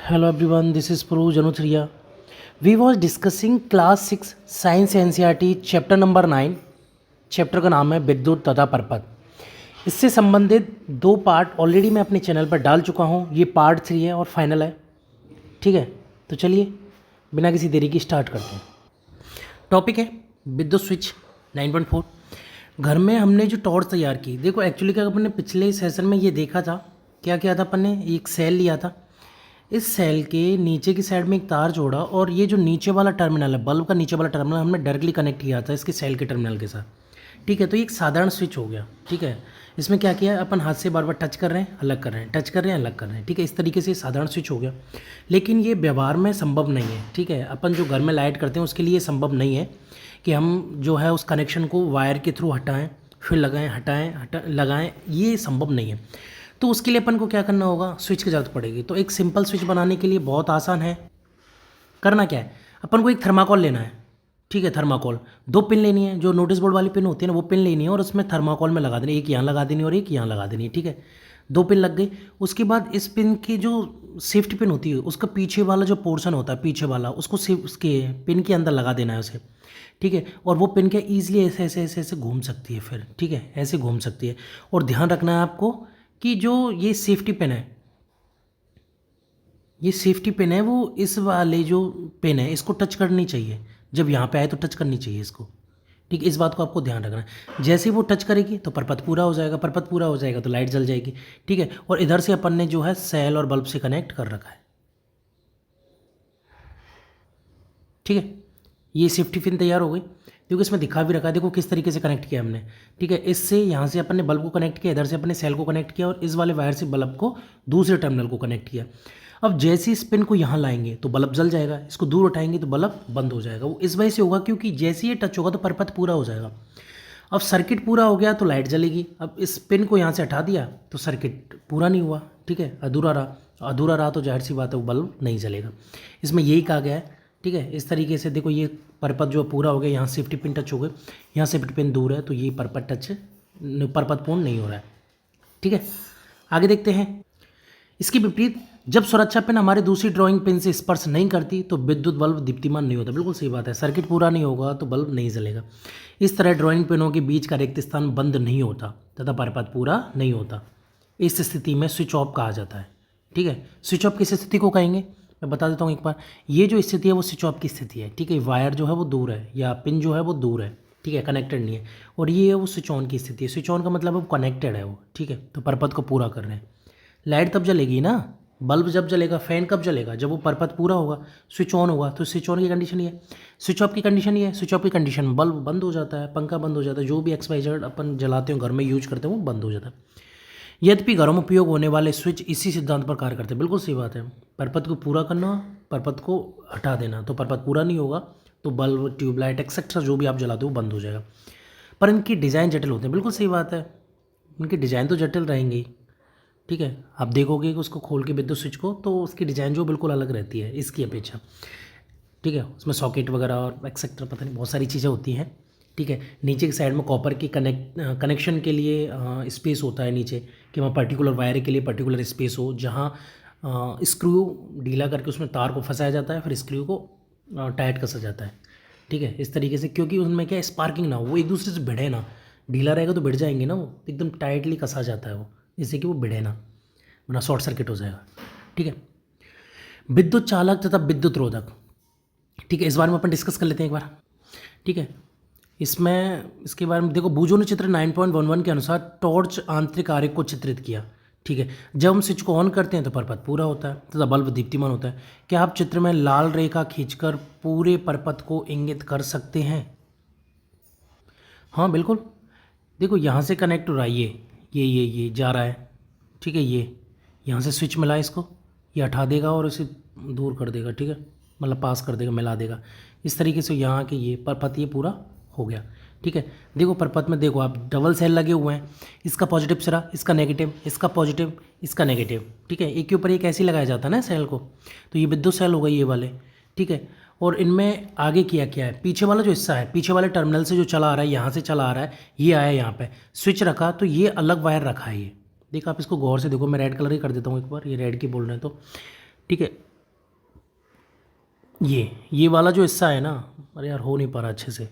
Hello everyone, this is Puruj Anuthriya. We was discussing class 6 science NCERT chapter number 9। Chapter का नाम है विद्युत तथा परपथ। इससे संबंधित दो पार्ट ऑलरेडी मैं अपने चैनल पर डाल चुका हूँ। ये पार्ट 3 है और फाइनल है। ठीक है, तो चलिए बिना किसी देरी की स्टार्ट करते हैं। टॉपिक है विद्युत स्विच 9.4। घर में हमने जो टॉर्च तैयार की, देखो एक्चुअली क्या अपन ने पिछले सेशन में ये देखा था, क्या किया था अपन ने, एक सेल लिया था। इस सेल के नीचे की साइड में एक तार जोड़ा और ये जो नीचे वाला टर्मिनल है, बल्ब का नीचे वाला टर्मिनल हमने डायरेक्टली कनेक्ट किया था इसके सेल के टर्मिनल के साथ। ठीक है, तो ये एक साधारण स्विच हो गया। ठीक है, इसमें क्या किया, अपन हाथ से बार बार टच कर रहे हैं, अलग कर रहे हैं, टच कर रहे हैं, अलग कर रहे हैं। ठीक है, इस तरीके से साधारण स्विच हो गया। लेकिन ये व्यवहार में संभव नहीं है। ठीक है, अपन जो घर में लाइट करते हैं उसके लिए संभव नहीं है कि हम जो है उस कनेक्शन को वायर के थ्रू हटाएँ, फिर लगाएँ, हटाएँ, लगाएँ, ये संभव नहीं है। तो उसके लिए अपन को क्या करना होगा, स्विच की ज़रूरत पड़ेगी। तो एक सिंपल स्विच बनाने के लिए बहुत आसान है। करना क्या है, अपन को एक थर्माकोल लेना है। ठीक है, थर्माकोल 2 पिन लेनी है, जो नोटिस बोर्ड वाली पिन होती है ना, वो पिन लेनी है और उसमें थर्माकोल में लगा देनी, एक यहाँ लगा देनी और एक यहाँ लगा देनी। ठीक है, 2 पिन लग गई। उसके बाद इस पिन की जो सेफ्टी पिन होती है उसका पीछे वाला जो पोर्शन होता है, पीछे वाला, उसको उसके पिन के अंदर लगा देना है उसे। ठीक है, और वो पिन क्या ईजिली ऐसे ऐसे ऐसे ऐसे घूम सकती है फिर। ठीक है, ऐसे घूम सकती है। और ध्यान रखना है आपको कि जो ये सेफ्टी पिन है, ये सेफ्टी पिन है, वो इस वाले जो पिन है इसको टच करनी चाहिए। जब यहाँ पे आए तो टच करनी चाहिए इसको। ठीक है, इस बात को आपको ध्यान रखना है। जैसे ही वो टच करेगी तो परपथ पूरा हो जाएगा, परपथ पूरा हो जाएगा तो लाइट जल जाएगी। ठीक है, और इधर से अपन ने जो है सेल और बल्ब से कनेक्ट कर रखा है। ठीक है, ये सेफ्टी पिन तैयार हो गई, क्योंकि इसमें दिखा भी रखा है, देखो किस तरीके से कनेक्ट किया हमने। ठीक है, इससे यहाँ से अपन ने बल्ब को कनेक्ट किया, इधर से अपन ने सेल को कनेक्ट किया और इस वाले वायर से बल्ब को दूसरे टर्मिनल को कनेक्ट किया। अब जैसे इस पिन को यहाँ लाएंगे तो बल्ब जल जाएगा, इसको दूर उठाएंगे तो बल्ब बंद हो जाएगा। वो इस वजह से होगा क्योंकि जैसे ये टच होगा तो परपथ पूरा हो जाएगा। अब सर्किट पूरा हो गया तो लाइट जलेगी। अब इस पिन को यहाँ से हटा दिया तो सर्किट पूरा नहीं हुआ। ठीक है, अधूरा रहा, अधूरा रहा तो जाहिर सी बात है वो बल्ब नहीं जलेगा। इसमें यही कहा गया है। ठीक है, इस तरीके से देखो ये परपथ जो पूरा हो गया, यहाँ सेफ्टी पिन टच हो गए, यहाँ सेफ्टी पिन दूर है तो ये परपथ टच, परपथ पूर्ण नहीं हो रहा है। ठीक है, आगे देखते हैं। इसके विपरीत जब सुरक्षा पिन हमारे दूसरी ड्राइंग पिन से स्पर्श नहीं करती तो विद्युत बल्ब दीप्तिमान नहीं होता। बिल्कुल सही बात है, सर्किट पूरा नहीं होगा तो बल्ब नहीं जलेगा। इस तरह ड्राइंग पिनों के बीच का रिक्त स्थान बंद नहीं होता तथा परपथ पूरा नहीं होता। इस स्थिति में स्विच ऑफ कहा जाता है। ठीक है, स्विच ऑफ किस स्थिति को कहेंगे, मैं बता देता हूँ एक बार। ये जो स्थिति है वो स्विच ऑफ की स्थिति है। ठीक है, वायर जो है वो दूर है या पिन जो है वो दूर है। ठीक है, कनेक्टेड नहीं है। और ये है वो स्विच ऑन की स्थिति है। स्विच ऑन का मतलब वो कनेक्टेड है वो। ठीक है, तो परपथ को पूरा कर रहे हैं। लाइट तब जलेगी ना, बल्ब जब जलेगा, फैन कब जलेगा, जब वो परपथ पूरा होगा, स्विच ऑन होगा। तो स्विच ऑन की कंडीशन ये है, स्विच ऑफ की कंडीशन ये है। स्विच ऑफ की कंडीशन में बल्ब बंद हो जाता है, पंखा बंद हो जाता है, जो भी XYZ अपन जलाते हो घर में यूज करते हैं वो बंद हो जाता है। यद्यपि घरों में उपयोग होने वाले स्विच इसी सिद्धांत पर कार्य करते हैं। बिल्कुल सही बात है, परपथ को पूरा करना, परपथ को हटा देना, तो परपथ पूरा नहीं होगा तो बल्ब, ट्यूबलाइट एक्सेट्रा जो भी आप जलाते हो बंद हो जाएगा। पर इनकी डिज़ाइन जटिल होते हैं। बिल्कुल सही बात है, इनकी डिज़ाइन तो जटिल रहेंगी ही। ठीक है, आप देखोगे कि उसको खोल के विद्युत स्विच को तो उसकी डिज़ाइन जो बिल्कुल अलग रहती है इसकी अपेक्षा। ठीक है, उसमें सॉकेट वगैरह और एक्सेट्रा पता नहीं बहुत सारी चीज़ें होती हैं। ठीक है, नीचे की साइड में कॉपर की कनेक्शन के लिए स्पेस होता है नीचे, कि वहाँ पर्टिकुलर वायर के लिए पर्टिकुलर स्पेस हो, जहाँ स्क्रू ढीला करके उसमें तार को फंसाया जाता है, फिर स्क्रू को टाइट कसा जाता है। ठीक है, इस तरीके से, क्योंकि उनमें क्या स्पार्किंग ना हो, वो एक दूसरे से भिड़े ना। ढीला रहेगा तो भिड़ जाएंगे ना, वो एकदम टाइटली कसा जाता है वो, जिससे कि वो भिड़े ना, वरना शॉर्ट सर्किट हो जाएगा। ठीक है, विद्युत चालक तथा विद्युत रोधक। ठीक है, इस बारे में अपन डिस्कस कर लेते हैं एक बार। ठीक है, इसके बारे में देखो, बूजो ने चित्र 9.11 के अनुसार टॉर्च आंतरिक आरेख को चित्रित किया। ठीक है, जब हम स्विच को ऑन करते हैं तो परपथ पूरा होता है तथा बल्ब दीप्तिमान होता है। क्या आप चित्र में लाल रेखा खींचकर पूरे परपथ को इंगित कर सकते हैं? हाँ बिल्कुल, देखो यहाँ से कनेक्ट हो रहा है, ये जा रहा है। ठीक है, ये यहाँ से स्विच मिला, इसको ये हटा देगा और इसे दूर कर देगा। ठीक है, मतलब पास कर देगा, मिला देगा इस तरीके से। यहाँ के ये परपथ ये पूरा हो गया। ठीक है, देखो परपथ में देखो आप, डबल सेल लगे हुए हैं, इसका पॉजिटिव सिरा, इसका नेगेटिव, इसका पॉजिटिव, इसका नेगेटिव। ठीक है, एक के ऊपर एक ऐसे ही लगाया जाता है ना सेल को, तो ये विद्युत सेल हो गई ये वाले। ठीक है, और इनमें आगे किया क्या है, पीछे वाला जो हिस्सा है, पीछे वाले टर्मिनल से जो चला आ रहा है, यहाँ से चला आ रहा है, ये आया यहाँ पे स्विच रखा, तो ये अलग वायर रखा है। ये देखो आप इसको गौर से देखो, मैं रेड कलर ही कर देता हूँ एक बार, ये रेड की बोल रहे हैं तो। ठीक है, ये वाला जो हिस्सा है ना, अरे यार हो नहीं पा रहा अच्छे से।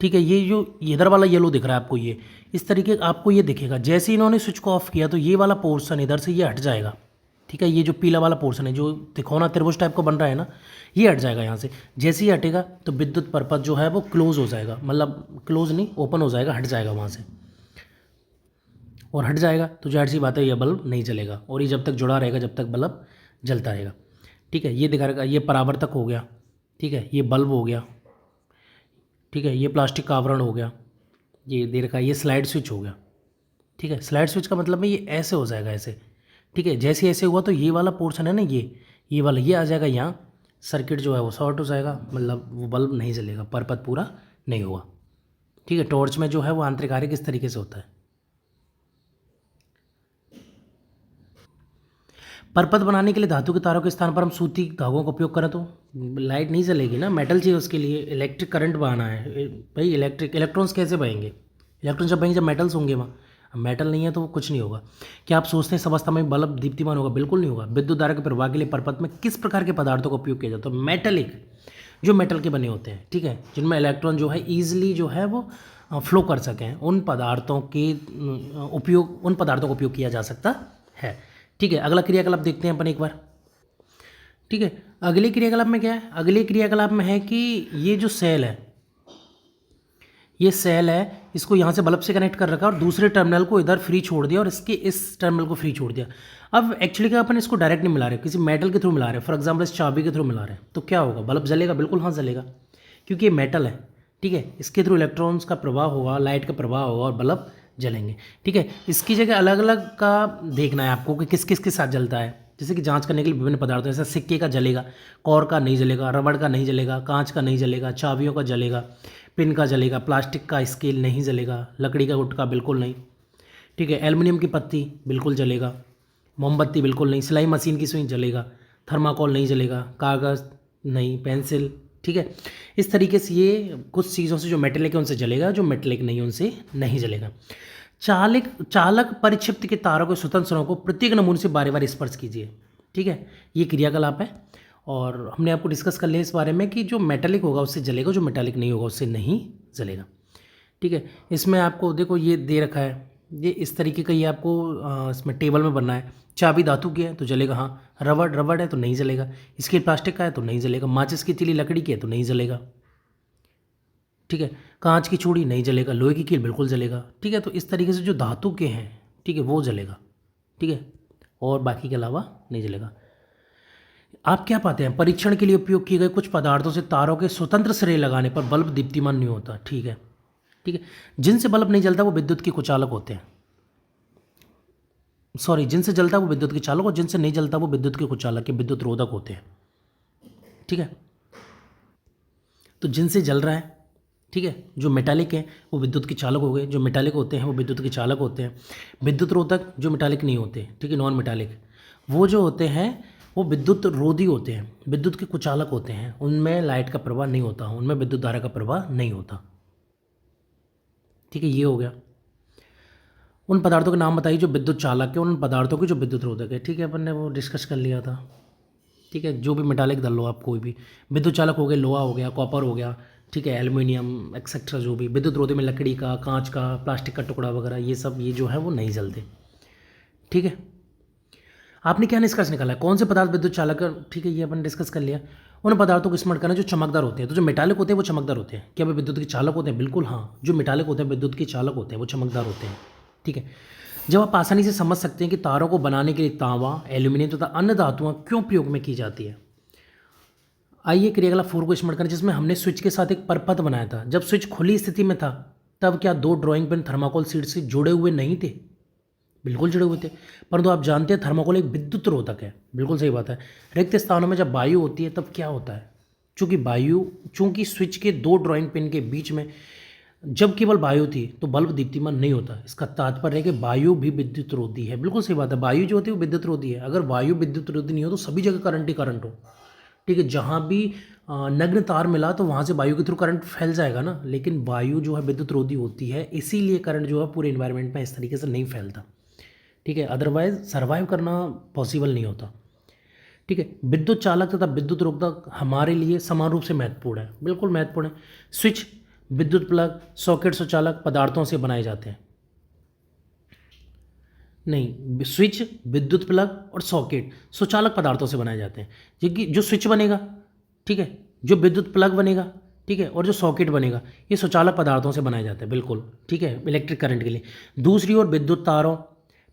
ठीक है, ये जो इधर वाला येलो दिख रहा है आपको, ये इस तरीके आपको ये दिखेगा। जैसे ही इन्होंने स्विच को ऑफ किया तो ये वाला पोर्शन इधर से ये हट जाएगा। ठीक है, ये जो पीला वाला पोर्शन है जो तिकोना त्रिभुज टाइप का बन रहा है ना, ये हट जाएगा यहाँ से। जैसे ही हटेगा तो विद्युत परपथ जो है वो क्लोज हो जाएगा, मतलब क्लोज नहीं, ओपन हो जाएगा, हट जाएगा वहाँ से। और हट जाएगा तो जाहिर सी बात है ये बल्ब नहीं जलेगा, और ये जब तक जुड़ा रहेगा जब तक बल्ब जलता रहेगा। ठीक है, ये दिखा रहेगा, ये परावर्तक हो गया। ठीक है, ये बल्ब हो गया। ठीक है, ये प्लास्टिक का आवरण हो गया, ये दे रखा है, ये स्लाइड स्विच हो गया। ठीक है, स्लाइड स्विच का मतलब है ये ऐसे हो जाएगा, ऐसे। ठीक है, जैसे ऐसे हुआ तो ये वाला पोर्शन है ना, ये वाला ये आ जाएगा यहाँ, सर्किट जो है वो शॉर्ट हो जाएगा, मतलब वो बल्ब नहीं जलेगा, परपथ पूरा नहीं हुआ। ठीक है, टॉर्च में जो है वो आंतरिक आर्य किस तरीके से होता है। परपथ बनाने के लिए धातु के तारों के स्थान पर हम सूती धागों का उपयोग करें तो लाइट नहीं जलेगी ना, मेटल चाहिए उसके लिए, इलेक्ट्रिक करंट बहाना है भाई। इलेक्ट्रॉन्स कैसे बहेंगे, इलेक्ट्रॉन जब बहेंगे जब मेटल्स होंगे वहाँ। मेटल नहीं है तो कुछ नहीं होगा। क्या आप सोचते हैं इस अवस्था में बल्ब दीप्तिमान होगा? बिल्कुल नहीं होगा। विद्युत धारा के प्रवाह के लिए परपथ में किस प्रकार के पदार्थों का उपयोग किया जाता है? मेटलिक, जो मेटल के बने होते हैं। ठीक है, जिनमें इलेक्ट्रॉन जो है ईजिली जो है वो फ्लो कर सकें, उन पदार्थों के उपयोग, उन पदार्थों का उपयोग किया जा सकता है। ठीक है, अगला क्रियाकलाप देखते हैं अपन एक बार। ठीक है, अगले क्रियाकलाप में क्या है? अगले क्रियाकलाप में है कि ये जो सेल है, ये सेल है, इसको यहाँ से बल्ब से कनेक्ट कर रखा और दूसरे टर्मिनल को इधर फ्री छोड़ दिया और इसके इस टर्मिनल को फ्री छोड़ दिया। अब एक्चुअली क्या, अपन इसको डायरेक्ट नहीं मिला रहे, किसी मेटल के थ्रू मिला रहे हैं, फॉर एग्जाम्पल इस चाबी के थ्रू मिला रहे हैं, तो क्या होगा? बल्ब जलेगा? बिल्कुल हाँ जलेगा, क्योंकि ये मेटल है। ठीक है, इसके थ्रू इलेक्ट्रॉन्स का प्रवाह होगा, लाइट का प्रवाह होगा और बल्ब जलेंगे। ठीक है, इसकी जगह अलग अलग का देखना है आपको कि किस किस के साथ जलता है। जैसे कि जांच करने के लिए विभिन्न पदार्थों, जैसे सिक्के का जलेगा, कॉर का नहीं जलेगा, रबड़ का नहीं जलेगा, कांच का नहीं जलेगा, चाबियों का जलेगा, पिन का जलेगा, प्लास्टिक का स्केल नहीं जलेगा, लकड़ी का गुटका बिल्कुल नहीं। ठीक है, एल्युमिनियम की पत्ती बिल्कुल जलेगा, मोमबत्ती बिल्कुल नहीं, सिलाई मशीन की सुई जलेगा, थर्माकोल नहीं जलेगा, कागज़ नहीं, पेंसिल। ठीक है, इस तरीके से ये कुछ चीज़ों से जो मेटेलिक है उनसे जलेगा, जो मेटेलिक नहीं उनसे नहीं जलेगा। चालक परिक्षिप्त के तारों के स्वतंत्र स्वरों को प्रत्येक नमूने से बार बार स्पर्श कीजिए। ठीक है, ये क्रियाकलाप है और हमने आपको डिस्कस कर लिया इस बारे में कि जो मेटालिक होगा उससे जलेगा, जो मेटालिक नहीं होगा उससे नहीं जलेगा। ठीक है, इसमें आपको देखो ये दे रखा है, ये इस तरीके का ये आपको इसमें टेबल में बनना है। चाबी धातु की है तो जलेगा हाँ, रबड़ है तो नहीं जलेगा, स्केल प्लास्टिक का है तो नहीं जलेगा, माचिस की तीली लकड़ी की है तो नहीं जलेगा। ठीक है, कांच की चूड़ी नहीं जलेगा, लोहे की कील बिल्कुल जलेगा। ठीक है, तो इस तरीके से जो धातु के हैं, ठीक है, वो जलेगा। ठीक है, और बाकी के अलावा नहीं जलेगा। आप क्या पाते हैं? परीक्षण के लिए उपयोग किए गए कुछ पदार्थों से तारों के स्वतंत्र श्रेय लगाने पर बल्ब दीप्तिमान नहीं होता। ठीक है, ठीक है, जिनसे बल्ब नहीं जलता वो विद्युत के कुचालक होते हैं। सॉरी, जिनसे जलता है वो विद्युत के चालक और जिनसे नहीं जलता वो विद्युत के कुचालक या विद्युत रोधक होते हैं। ठीक है, तो जिनसे जल रहा है, ठीक है, जो मेटालिक हैं वो विद्युत के चालक हो गए, जो मेटालिक होते हैं वो विद्युत के चालक होते हैं। विद्युत रोधक जो मेटालिक नहीं होते, ठीक है, नॉन मेटालिक, वो जो होते हैं वो विद्युत रोधी होते हैं, विद्युत के कुचालक होते हैं। उनमें लाइट का प्रवाह नहीं होता, उनमें विद्युत धारा का प्रवाह नहीं होता। ठीक है, ये हो गया। उन पदार्थों के नाम बताइए जो विद्युत चालक है, उन पदार्थों की जो विद्युत रोधक है। ठीक है, अपन ने वो डिस्कस कर लिया था। ठीक है, जो भी मेटालिक डाल लो आप, कोई भी विद्युत चालक हो गए, लोहा हो गया, कॉपर हो गया, ठीक है, एल्युमिनियम एक्सेट्रा, जो भी विद्युत रोधी में लकड़ी का, कांच का, प्लास्टिक का टुकड़ा वगैरह, ये सब ये जो है वो नहीं जलते। ठीक है, आपने क्या निष्कर्ष निकाला है? कौन से पदार्थ विद्युत चालक है? ठीक है, ये अपन डिस्कस कर लिया। उन पदार्थों को स्मरण करना जो चमकदार होते हैं। तो जो मेटालिक होते हैं वो चमकदार होते हैं। क्या वे विद्युत के चालक होते हैं? बिल्कुल हाँ, जो मेटालिक होते हैं विद्युत के चालक होते हैं, वो चमकदार होते हैं। ठीक है, जब आप आसानी से समझ सकते हैं कि तारों को बनाने के लिए तांबा, एल्यूमिनियम तथा अन्य धातुआं क्यों प्रयोग में की जाती है। आइए क्रियाकलाप 4 को स्मरण करें, जिसमें हमने स्विच के साथ एक परपथ बनाया था। जब स्विच खुली स्थिति में था तब क्या 2 ड्राइंग पिन थर्माकोल शीट से जुड़े हुए नहीं थे? बिल्कुल जुड़े हुए थे, परंतु आप जानते हैं थर्माकोल एक विद्युत रोधक है। बिल्कुल सही बात है। रिक्त स्थानों में जब वायु होती है तब क्या होता है? चूंकि स्विच के 2 ड्राइंग पिन के बीच में जब केवल वायु थी तो बल्ब दीप्तिमान नहीं होता। इसका तात्पर्य है कि वायु भी विद्युत रोधी है। बिल्कुल सही बात है, वायु जो होती है वो विद्युत रोधी है। अगर वायु विद्युत रोधी नहीं हो तो सभी जगह करंट ही करंट हो। ठीक है, जहाँ भी नग्न तार मिला तो वहाँ से वायु के थ्रू करंट फैल जाएगा ना, लेकिन वायु जो है विद्युत रोधी होती है, इसीलिए करंट जो है पूरे इन्वायरमेंट में इस तरीके से नहीं फैलता। ठीक है, अदरवाइज सर्वाइव करना पॉसिबल नहीं होता। ठीक है। विद्युत चालक तथा विद्युत रोधक हमारे लिए समान रूप से महत्वपूर्ण है, बिल्कुल महत्वपूर्ण है। स्विच, विद्युत प्लग, सॉकेट स्वचालक पदार्थों से बनाए जाते हैं। नहीं, स्विच, विद्युत प्लग और सॉकेट स्वचालक पदार्थों से बनाए जाते हैं। क्योंकि जो स्विच बनेगा, ठीक है, जो विद्युत प्लग बनेगा, ठीक है, और जो सॉकेट बनेगा, ये स्वचालक पदार्थों से बनाए जाते हैं, बिल्कुल ठीक है, इलेक्ट्रिक करंट के लिए। दूसरी ओर विद्युत तारों,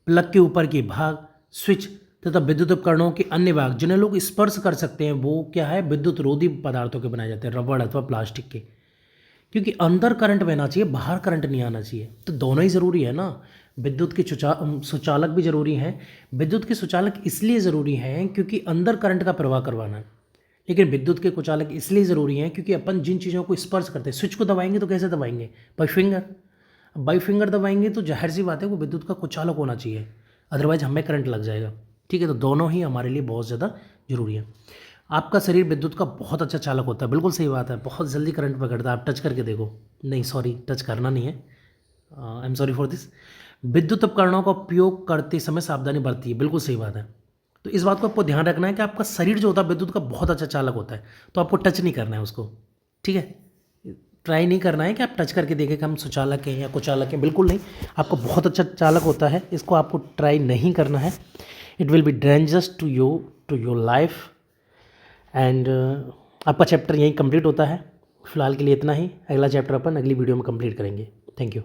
प्लग के ऊपर के भाग, स्विच तथा विद्युत उपकरणों के अन्य भाग जिन्हें लोग स्पर्श कर सकते हैं, वो क्या है, विद्युत रोधी पदार्थों के बनाए जाते हैं, रबड़ अथवा प्लास्टिक के। क्योंकि अंदर करंट बहना चाहिए, बाहर करंट नहीं आना चाहिए, तो दोनों ही ज़रूरी है ना। विद्युत के सुचालक भी ज़रूरी हैं। विद्युत के सुचालक इसलिए ज़रूरी हैं क्योंकि अंदर करंट का प्रवाह करवाना है, लेकिन विद्युत के कुचालक इसलिए ज़रूरी हैं क्योंकि अपन जिन चीज़ों को स्पर्श करते हैं, स्विच को दबाएंगे तो कैसे दबाएंगे, बाई फिंगर। अब बाई फिंगर दबाएंगे तो जाहिर सी बात है वो विद्युत का कुचालक होना चाहिए, अदरवाइज हमें करंट लग जाएगा, ठीक है। तो दोनों ही हमारे लिए बहुत ज़्यादा जरूरी है। आपका शरीर विद्युत का बहुत अच्छा चालक होता है, बिल्कुल सही बात है, बहुत जल्दी करंट पकड़ता है, आप टच करके देखो। नहीं सॉरी, टच करना नहीं है, I am sorry for this. विद्युत उपकरणों का उपयोग करते समय सावधानी बरती है, बिल्कुल सही बात है। तो इस बात को आपको ध्यान रखना है कि आपका शरीर जो होता है विद्युत का बहुत अच्छा चालक होता है, तो आपको टच नहीं करना है उसको, ठीक है। ट्राई नहीं करना है कि आप टच करके देखें कि हम सुचालक हैं या कुचालक हैं, बिल्कुल नहीं। आपका बहुत अच्छा चालक होता है, इसको आपको ट्राई नहीं करना है। It will be dangerous to your life. And आपका चैप्टर यहीं कंप्लीट होता है। फिलहाल के लिए इतना ही, अगला चैप्टर अपन अगली वीडियो में कंप्लीट करेंगे। Thank you.